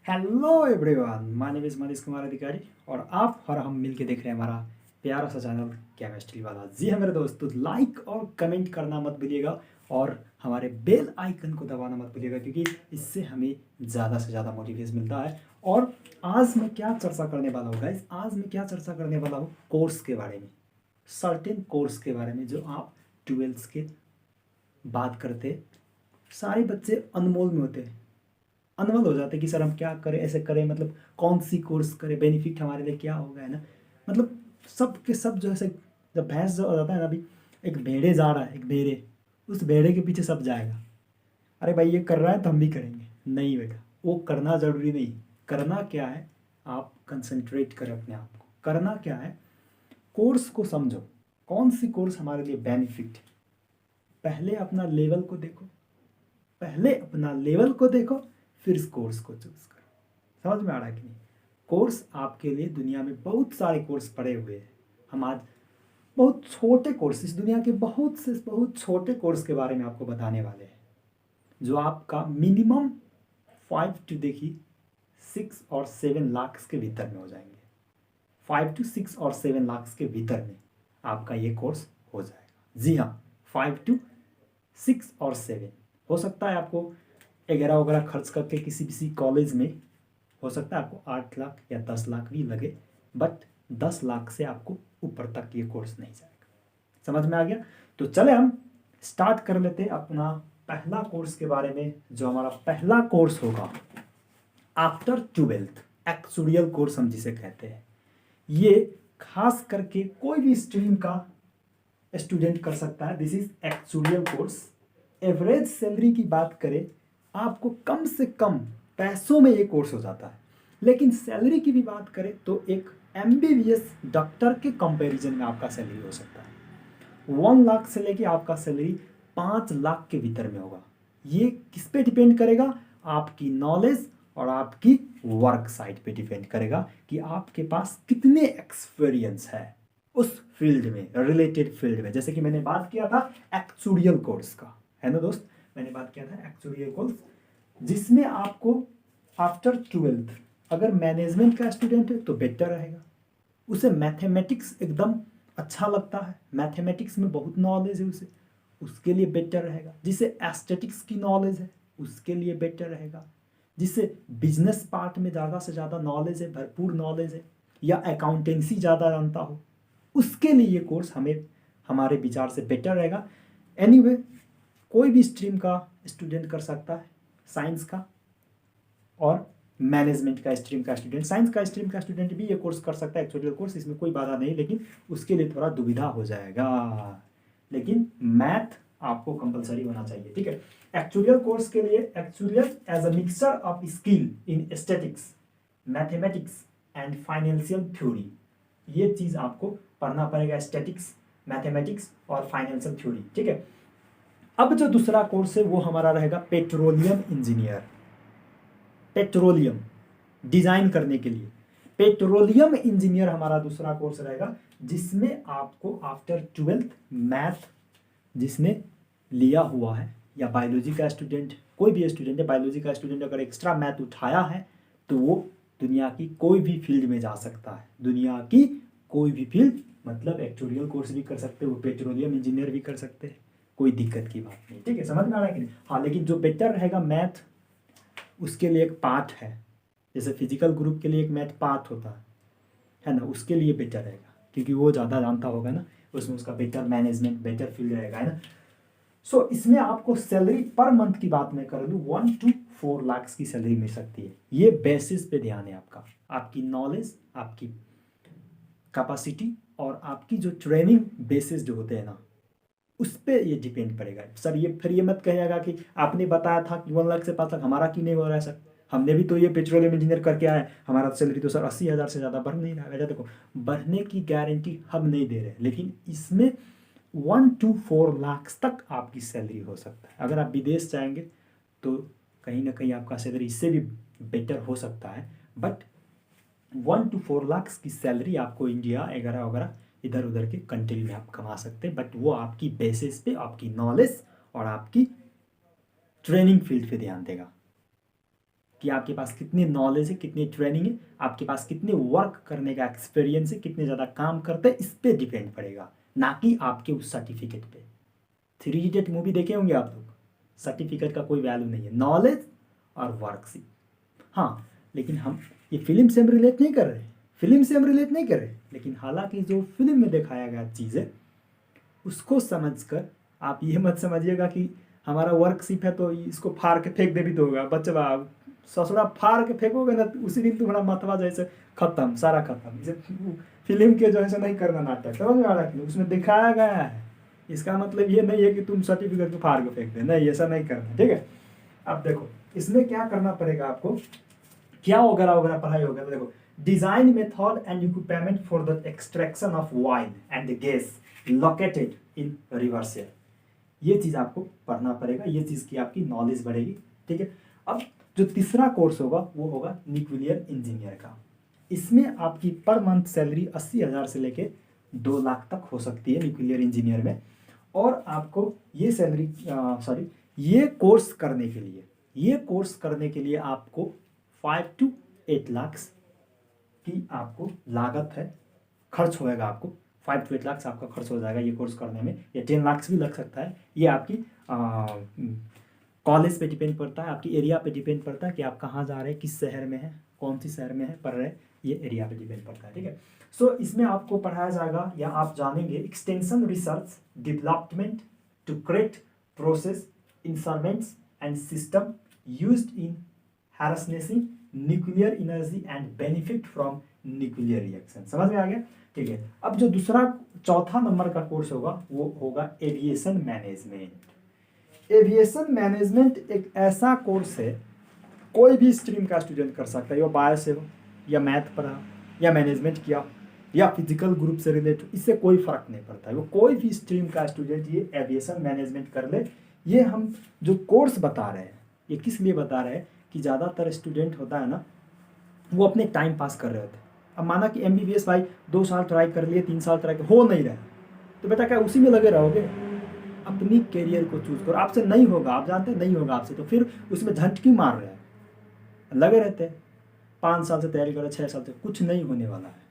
Hello everyone, my name is Manish Kumar अधिकारी और आप और हम मिलके देख रहे हैं हमारा प्यारा सा चैनल केमिस्ट्री वाला। जी हाँ मेरे दोस्त, तो लाइक और कमेंट करना मत भूलिएगा और हमारे बेल आइकन को दबाना मत भूलिएगा, क्योंकि इससे हमें ज़्यादा से ज़्यादा मोटिवेशन मिलता है। और आज मैं क्या चर्चा करने वाला हूँ गाइस, आज मैं क्या चर्चा करने वाला हूँ कोर्स के बारे में, सर्टेन कोर्स के बारे में जो आप ट्वेल्थ के बात करते सारे बच्चे अनमोल में होते हैं, अनमोल हो जाते कि सर हम क्या करें, ऐसे करें, मतलब कौन सी कोर्स करें, बेनिफिट हमारे लिए क्या होगा, है ना। मतलब सब के सब जो है, जब भैंस जो हो जाता है ना, अभी एक भेड़े जा रहा है, एक भेड़े, उस भेड़े के पीछे सब जाएगा। अरे भाई ये कर रहा है तो हम भी करेंगे, नहीं बेटा वो करना ज़रूरी नहीं। करना क्या है, आप कंसंट्रेट करें अपने आप को। करना क्या है, कोर्स को समझो, कौन सी कोर्स हमारे लिए बेनिफिट। पहले अपना लेवल को देखो, पहले अपना लेवल को देखो, फिर इस कोर्स को चूज करो। समझ में आ रहा है कि नहीं। कोर्स आपके लिए, दुनिया में बहुत सारे कोर्स पड़े हुए हैं। हम आज बहुत छोटे कोर्स, इस दुनिया के बहुत से बहुत छोटे कोर्स के बारे में आपको बताने वाले हैं, जो आपका मिनिमम 5 to 6 और 7 लाख के भीतर में हो जाएंगे। 5 to 6 और 7 लाख के भीतर में आपका ये कोर्स हो जाएगा। जी हाँ, 5 to 6 और 7 हो सकता है आपको 11 वगैरह खर्च करके किसी किसी कॉलेज में हो सकता है आपको 8 लाख या 10 लाख भी लगे, बट 10 लाख से आपको ऊपर तक ये कोर्स नहीं जाएगा। समझ में आ गया। तो चले हम स्टार्ट कर लेते हैं अपना पहला कोर्स के बारे में। जो हमारा पहला कोर्स होगा आफ्टर ट्वेल्थ, एक्चुरियल कोर्स हम जिसे कहते हैं, ये खास करके कोई भी स्ट्रीम का स्टूडेंट कर सकता है। This is actuarial course. Average salary की बात करें, आपको कम से कम पैसों में ये कोर्स हो जाता है, लेकिन सैलरी की भी बात करें तो एक एमबीबीएस डॉक्टर के कंपैरिजन में आपका सैलरी हो सकता है 1 लाख से लेके आपका सैलरी 5 लाख के भीतर में होगा। ये किस पे डिपेंड करेगा, आपकी नॉलेज और आपकी वर्क साइट पे डिपेंड करेगा कि आपके पास कितने एक्सपीरियंस है उस फील्ड में, रिलेटेड फील्ड में। जैसे कि मैंने बात किया था एक्चुरियल कोर्स का, है ना दोस्त, मैंने बात किया था एक्चुरियल कोर्स, जिसमें आपको आफ्टर ट्वेल्थ अगर मैनेजमेंट का स्टूडेंट है तो बेटर रहेगा। उसे मैथमेटिक्स एकदम अच्छा लगता है, मैथमेटिक्स में बहुत नॉलेज है उसे, उसके लिए बेटर रहेगा। जिसे एस्थेटिक्स की नॉलेज है उसके लिए बेटर रहेगा। जिसे बिजनेस पार्ट में ज़्यादा से ज़्यादा नॉलेज है, भरपूर नॉलेज है, या अकाउंटेंसी ज़्यादा जानता हो, उसके लिए ये कोर्स हमें हमारे विचार से बेटर रहेगा। एनीवे, कोई भी स्ट्रीम का स्टूडेंट कर सकता है, साइंस का और मैनेजमेंट का स्ट्रीम का स्टूडेंट, साइंस का स्ट्रीम का स्टूडेंट भी ये कोर्स कर सकता है एक्चुअल कोर्स, इसमें कोई बाधा नहीं, लेकिन उसके लिए थोड़ा दुविधा हो जाएगा। लेकिन मैथ आपको कंपलसरी होना चाहिए, ठीक है। एक्चुअल कोर्स के लिए actual as a mixture of skill in aesthetics, mathematics and financial theory, ये चीज़ आपको पढ़ना पड़ेगा, एस्थेटिक्स, मैथमेटिक्स और फाइनेंशियल थ्योरी, ठीक है। अब जो दूसरा कोर्स है वो हमारा रहेगा पेट्रोलियम इंजीनियर। पेट्रोलियम डिजाइन करने के लिए पेट्रोलियम इंजीनियर हमारा दूसरा कोर्स रहेगा, जिसमें आपको आफ्टर ट्वेल्थ मैथ जिसने लिया हुआ है, या बायोलॉजी का स्टूडेंट, कोई भी स्टूडेंट है बायोलॉजी का स्टूडेंट, अगर एक्स्ट्रा मैथ उठाया है तो वो दुनिया की कोई भी फील्ड में जा सकता है। दुनिया की कोई भी फील्ड, मतलब एक्चुरियल कोर्स भी कर सकते हैं, वो पेट्रोलियम इंजीनियर भी कर सकते हैं, कोई दिक्कत की बात नहीं, ठीक है। समझ में आ रहा है कि नहीं। हाँ, लेकिन जो बेटर रहेगा मैथ, उसके लिए एक पार्ट है, जैसे फिजिकल ग्रुप के लिए एक मैथ पार्ट होता है ना, उसके लिए बेटर रहेगा, क्योंकि वो ज़्यादा जानता होगा ना, उसमें उसका बेटर मैनेजमेंट, बेटर फील्ड रहेगा, है ना। सो इसमें आपको सैलरी पर मंथ की बात मैं कर लूँ 1 to 4 लाख की सैलरी मिल सकती है। ये बेसिस पे ध्यान है आपका, आपकी नॉलेज, आपकी कैपेसिटी और आपकी जो ट्रेनिंग बेसिस जो होते हैं ना, उस पर ये डिपेंड पड़ेगा। सर ये फिर ये मत कहिएगा कि आपने बताया था कि 1 लाख से 5 लाख, हमारा क्यों नहीं हो रहा है सर, हमने भी तो ये पेट्रोलियम इंजीनियर करके आए, हमारा सैलरी तो सर 80,000 से ज़्यादा बढ़ नहीं रहा है। बेटा देखो, बढ़ने की गारंटी हम नहीं दे रहे, लेकिन इसमें 1 to 4 लाख तक आपकी सैलरी हो सकता है। अगर आप विदेश जाएंगे तो कहीं ना कहीं आपका सैलरी इससे भी बेटर हो सकता है, बट 1 to 4 लाख की सैलरी आपको इंडिया वगैरह वगैरह इधर उधर के कंट्री में आप कमा सकते हैं, बट वो आपकी बेसिस पे, आपकी नॉलेज और आपकी ट्रेनिंग फील्ड पे ध्यान देगा। कि आपके पास कितनी नॉलेज है, कितनी ट्रेनिंग है, आपके पास कितने वर्क करने का एक्सपीरियंस है, कितने ज़्यादा काम करते हैं, इस पर डिपेंड पड़ेगा, ना कि आपके उस सर्टिफिकेट पे। 3 इडियट मूवी देखे होंगे आप लोग, सर्टिफिकेट का कोई वैल्यू नहीं है, नॉलेज और वर्क से। हाँ, लेकिन हम ये फिल्म से हम रिलेट नहीं कर रहे, फिल्म से हम रिलेट नहीं कर रहे, लेकिन हालांकि जो फिल्म में दिखाया गया चीज़ है उसको समझकर आप ये मत समझिएगा कि हमारा वर्कशिप है तो इसको फाड़ के फेंक दे भी तो होगा बचवा, ससुरा फाड़ के फेंकोगे ना उसी दिन तुम्हारा मतवा जैसे खत्म, सारा खत्म। इसे फिल्म के जो है नहीं करना नाटक, समझ में आ रहा है? उसमें दिखाया गया है, इसका मतलब ये नहीं है कि तुम सर्टिफिकेट को फाड़ के फेंक दे, नहीं, ऐसा नहीं करना, ठीक है। अब देखो इसमें क्या करना पड़ेगा आपको, क्या वगैरह वगैरह पढ़ाई होगा। तो देखो, design method and equipment for the extraction of wine and gas located in reversal, ये चीज़ आपको पढ़ना पड़ेगा, ये चीज़ की आपकी नॉलेज बढ़ेगी, ठीक है। अब जो तीसरा कोर्स होगा वो होगा न्यूक्लियर इंजीनियर का। इसमें आपकी पर मंथ सैलरी 80,000 से लेके 2 लाख तक हो सकती है न्यूक्लियर इंजीनियर में। और आपको ये सैलरी ये कोर्स करने के लिए आपको 5 to 8 लाख की आपको लागत है, खर्च होएगा आपको। 5 to 8 लाख आपका खर्च हो जाएगा ये कोर्स करने में, या 10 लाख भी लग सकता है। ये आपकी कॉलेज पे डिपेंड पड़ता है, आपकी एरिया पे डिपेंड पड़ता है कि आप कहाँ जा रहे हैं, किस शहर में है, कौन सी शहर में है पढ़ रहे हैं, ये एरिया पे डिपेंड पड़ता है, ठीक है। सो इसमें आपको पढ़ाया जाएगा या आप जानेंगे extension research development to create process instruments and system used in harnessing nuclear energy and benefit from nuclear reaction. समझ में आ गया, ठीक है। अब जो चौथा नंबर का कोर्स होगा वो होगा एविएशन मैनेजमेंट। एविएशन मैनेजमेंट एक ऐसा कोर्स है, कोई भी स्ट्रीम का स्टूडेंट कर सकता है, वो बायो से हो या मैथ पढ़ा या मैनेजमेंट किया या फिजिकल ग्रुप से रिलेटेड, इससे कोई फर्क नहीं पड़ता है, वो कोई भी स्ट्रीम का स्टूडेंट ये एविएशन मैनेजमेंट कर ले। ये हम जो कोर्स बता रहे हैं ये किस लिए बता रहे हैं कि ज़्यादातर स्टूडेंट होता है ना, वो अपने टाइम पास कर रहे होते हैं। अब माना कि MBBS भाई 2 साल ट्राई कर लिए, 3 साल ट्राई कर, हो नहीं रहा, तो बेटा क्या उसी में लगे रहोगे? अपनी करियर को चूज करो। आपसे नहीं होगा, आप जानते हैं नहीं होगा आपसे, तो फिर उसमें झंटकी मार रहे हैं, लगे रहते हैं 5 साल से तैयारी करो, 6 साल से, कुछ नहीं होने वाला है।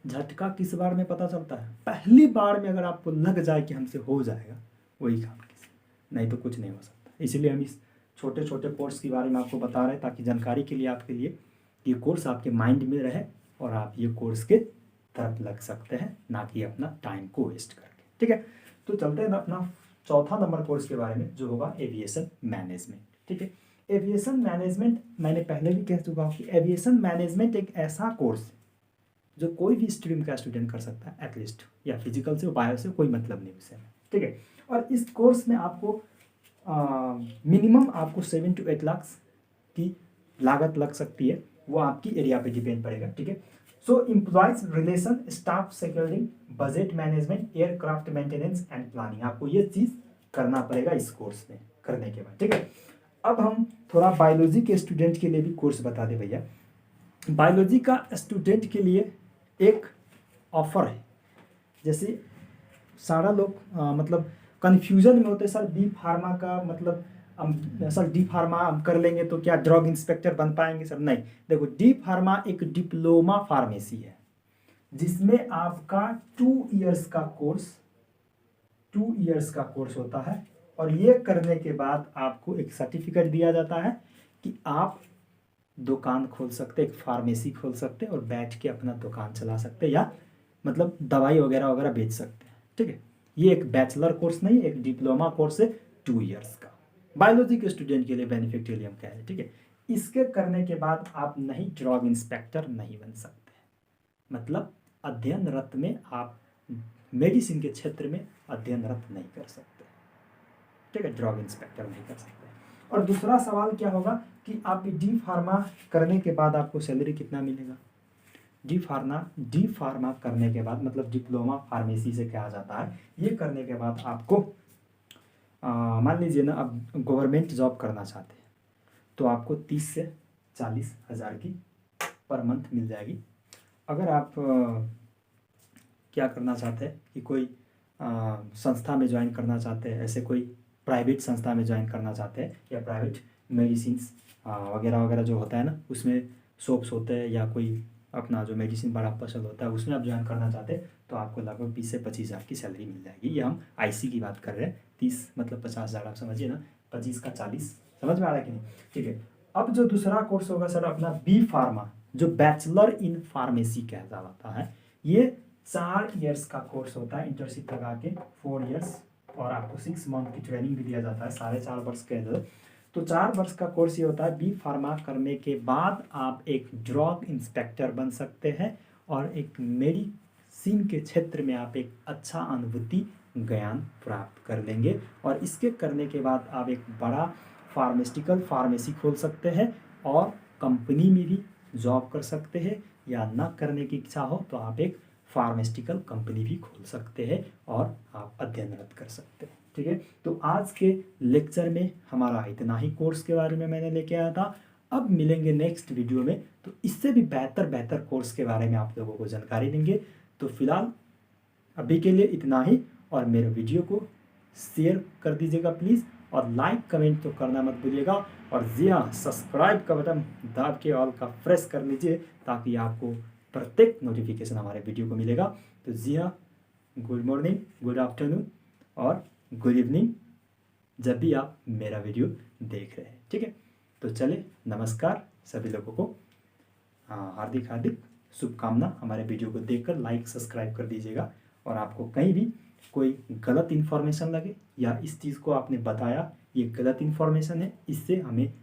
झटका किस बार में पता चलता है? पहली बार में अगर आपको लग जाए कि हमसे हो जाएगा, वही काम कीजिए, नहीं तो कुछ नहीं हो सकता। इसीलिए हम इस छोटे छोटे कोर्स के बारे में आपको बता रहे हैं, ताकि जानकारी के लिए आपके लिए ये कोर्स आपके माइंड में रहे और आप ये कोर्स के तरफ लग सकते हैं, ना कि अपना टाइम को वेस्ट करके, ठीक है। तो चलते हैं अपना चौथा नंबर कोर्स के बारे में, जो होगा एविएशन मैनेजमेंट, ठीक है। एविएशन मैनेजमेंट मैंने पहले भी कह चुका हूँ कि एविएशन मैनेजमेंट एक ऐसा कोर्स है जो कोई भी स्ट्रीम का स्टूडेंट कर सकता है, एटलीस्ट, या फिजिकल से बायो से, कोई मतलब नहीं उससे, ठीक है। और इस कोर्स में आपको मिनिमम आपको 7 to 8 लाख की लागत लग सकती है, वो आपकी एरिया पे डिपेंड पड़ेगा, ठीक है। So employees relation, staff securing, budget management, aircraft maintenance and planning, आपको ये चीज़ करना पड़ेगा इस कोर्स में करने के बाद, ठीक है। अब हम थोड़ा बायोलॉजी के स्टूडेंट के लिए भी कोर्स बता दें भैया। बायोलॉजी का स्टूडेंट के लिए एक ऑफर है, जैसे सारा लोग मतलब कन्फ्यूजन में होते हैं, सर डी फार्मा का मतलब सर डी फार्मा हम कर लेंगे तो क्या ड्रग इंस्पेक्टर बन पाएंगे? सर नहीं, देखो डी फार्मा एक डिप्लोमा फार्मेसी है जिसमें आपका 2 इयर्स का कोर्स होता है, और ये करने के बाद आपको एक सर्टिफिकेट दिया जाता है कि आप दुकान खोल सकते, एक फार्मेसी खोल सकते और बैठ के अपना दुकान चला सकते, या मतलब दवाई वगैरह वगैरह बेच सकते हैं, ठीक है। ये एक बैचलर कोर्स नहीं, एक डिप्लोमा कोर्स है 2 इयर्स का, बायोलॉजी के स्टूडेंट के लिए बेनिफिट के लिए हम कह रहे हैं, ठीक है। इसके करने के बाद आप नहीं ड्रग इंस्पेक्टर नहीं बन सकते, मतलब अध्ययनरत में आप मेडिसिन के क्षेत्र में अध्ययनरत नहीं कर सकते, ठीक है, ड्रग इंस्पेक्टर नहीं कर सकते। और दूसरा सवाल क्या होगा कि आप डी फार्मा करने के बाद आपको सैलरी कितना मिलेगा? डी फार्मा करने के बाद, मतलब डिप्लोमा फार्मेसी से कहा जाता है, ये करने के बाद आपको मान लीजिए ना, अब गवर्नमेंट जॉब करना चाहते हैं तो आपको 30 से 40 हज़ार की पर मंथ मिल जाएगी। अगर आप क्या करना चाहते हैं कि कोई संस्था में ज्वाइन करना चाहते हैं, ऐसे कोई प्राइवेट संस्था में ज्वाइन करना चाहते हैं या प्राइवेट मेडिसिन वगैरह वगैरह जो होता है ना, उसमें सोप्स होते हैं या कोई अपना जो मेडिसिन बड़ा पसंद होता है उसमें आप ज्वाइन करना चाहते हैं तो आपको लगभग 20 से 25 हज़ार की सैलरी मिल जाएगी। ये हम आईसी की बात कर रहे हैं। 30 मतलब 50 हज़ार, आप समझिए ना, 25 का 40, समझ में आ रहा है कि नहीं? ठीक है। अब जो दूसरा कोर्स होगा सर अपना बी फार्मा, जो बैचलर इन फार्मेसी कहलाता है। ये 4 ईयर्स का कोर्स होता है, इंटर्नशिप लगा के 4 ईयर्स, और आपको 6 मंथ की ट्रेनिंग भी दिया जाता है 4.5 वर्ष के अंदर। तो 4 वर्ष का कोर्स ये होता है। बी फार्मा करने के बाद आप एक ड्रग इंस्पेक्टर बन सकते हैं और एक मेडिसिन के क्षेत्र में आप एक अच्छा अनुभूति ज्ञान प्राप्त कर लेंगे, और इसके करने के बाद आप एक बड़ा फार्मास्यूटिकल फार्मेसी खोल सकते हैं और कंपनी में भी जॉब कर सकते हैं, या ना करने की इच्छा हो तो आप एक फार्मास्यूटिकल कंपनी भी खोल सकते हैं और आप अध्ययनरत कर सकते हैं। ठीक है। तो आज के लेक्चर में हमारा इतना ही कोर्स के बारे में मैंने लेके आया था। अब मिलेंगे नेक्स्ट वीडियो में, तो इससे भी बेहतर कोर्स के बारे में आप लोगों को जानकारी देंगे। तो फिलहाल अभी के लिए इतना ही, और मेरे वीडियो को शेयर कर दीजिएगा प्लीज़, और लाइक कमेंट तो करना मत भूलिएगा, और जी हाँ, सब्सक्राइब का बटन दाब के ऑल का प्रेस कर लीजिए ताकि आपको प्रत्येक नोटिफिकेशन हमारे वीडियो को मिलेगा। तो जी हाँ, गुड मॉर्निंग, गुड आफ्टरनून और गुड इवनिंग, जब भी आप मेरा वीडियो देख रहे हैं। ठीक है। तो चले, नमस्कार सभी लोगों को, हार्दिक हार्दिक शुभकामना। हमारे वीडियो को देखकर लाइक सब्सक्राइब कर दीजिएगा, और आपको कहीं भी कोई गलत इन्फॉर्मेशन लगे या इस चीज़ को आपने बताया ये गलत इन्फॉर्मेशन है, इससे हमें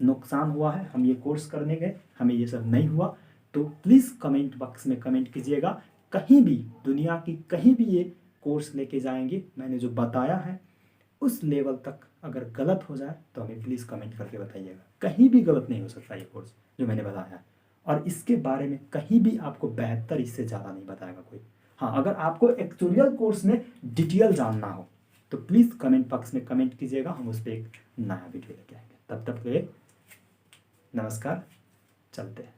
नुकसान हुआ है, हम ये कोर्स करने गए, हमें ये सब नहीं हुआ, तो प्लीज़ कमेंट बॉक्स में कमेंट कीजिएगा। कहीं भी दुनिया की कहीं भी ये कोर्स लेके जाएंगे, मैंने जो बताया है उस लेवल तक अगर गलत हो जाए तो हमें प्लीज़ कमेंट करके बताइएगा। कहीं भी गलत नहीं हो सकता ये कोर्स जो मैंने बताया है, और इसके बारे में कहीं भी आपको बेहतर इससे ज़्यादा नहीं बताएगा कोई। हाँ, अगर आपको एक्चुअल कोर्स में डिटेल जानना हो तो प्लीज़ कमेंट बॉक्स में कमेंट कीजिएगा, हम उस पर एक नया वीडियो लेके आएंगे। तब तक के लिए नमस्कार, चलते हैं।